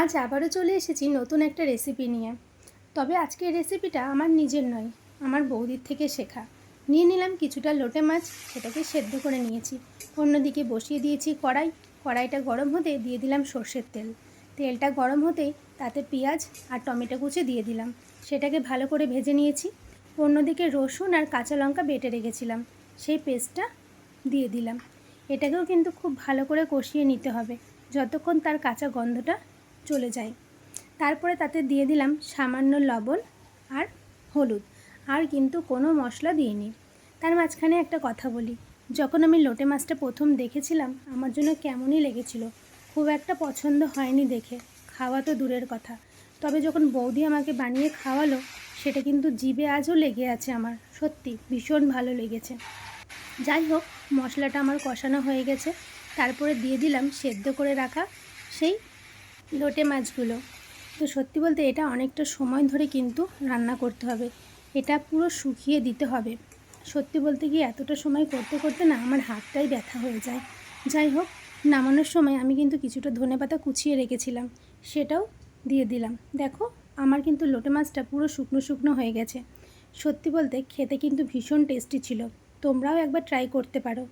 আজ আবারও চলে এসেছি নতুন একটা রেসিপি নিয়ে। তবে আজকের রেসিপিটা আমার নিজের নয়, আমার বৌদির থেকে শেখা। নিয়ে নিলাম কিছুটা লোটে মাছ, সেটাকে সেদ্ধ করে নিয়েছি। অন্যদিকে বসিয়ে দিয়েছি কড়াইটা গরম হতে দিয়ে দিলাম সর্ষের তেল। তেলটা গরম হতেই তাতে পেঁয়াজ আর টমেটো কুচি দিয়ে দিলাম, সেটাকে ভালো করে ভেজে নিয়েছি। অন্যদিকে রসুন আর কাঁচা লঙ্কা বেটে রেখেছিলাম, সেই পেস্টটা দিয়ে দিলাম। এটাকেও কিন্তু খুব ভালো করে কষিয়ে নিতে হবে যতক্ষণ তার কাঁচা গন্ধটা চলে যায়। তারপরে তাতে দিয়ে দিলাম সামান্য লবণ আর হলুদ, আর কিন্তু কোনো মশলা দিইনি। তার মাঝখানে একটা কথা বলি, যখন আমি লোটে মাছটা প্রথম দেখেছিলাম আমার জন্য কেমনই লেগেছিল, খুব একটা পছন্দ হয়নি দেখে, খাওয়া তো দূরের কথা। তবে যখন বৌদি আমাকে বানিয়ে খাওয়ালো, সেটা কিন্তু জিভে আজও লেগে আছে আমার, সত্যি ভীষণ ভালো লেগেছে। যাই হোক, মশলাটা আমার কষানো হয়ে গেছে। তারপরে দিয়ে দিলাম সেদ্ধ করে রাখা সেই লোটে মাছগুলো। তো সত্যি বলতে এটা অনেকটা সময় ধরে কিন্তু রান্না করতে হবে, এটা পুরো শুকিয়ে দিতে হবে। সত্যি বলতে কি এতটা সময় করতে করতে না আমার হাতটাই ব্যথা হয়ে যায়। যাই হোক, নামানোর সময় আমি কিন্তু কিছুটা ধনেপাতা কুচিয়ে রেখেছিলাম, সেটাও দিয়ে দিলাম। দেখো, আমার কিন্তু লোটে মাছটা পুরো শুকনো শুকনো হয়ে গেছে। সত্যি বলতে খেতে কিন্তু ভীষণ টেস্টি ছিল, তোমরাও একবার ট্রাই করতে পারো।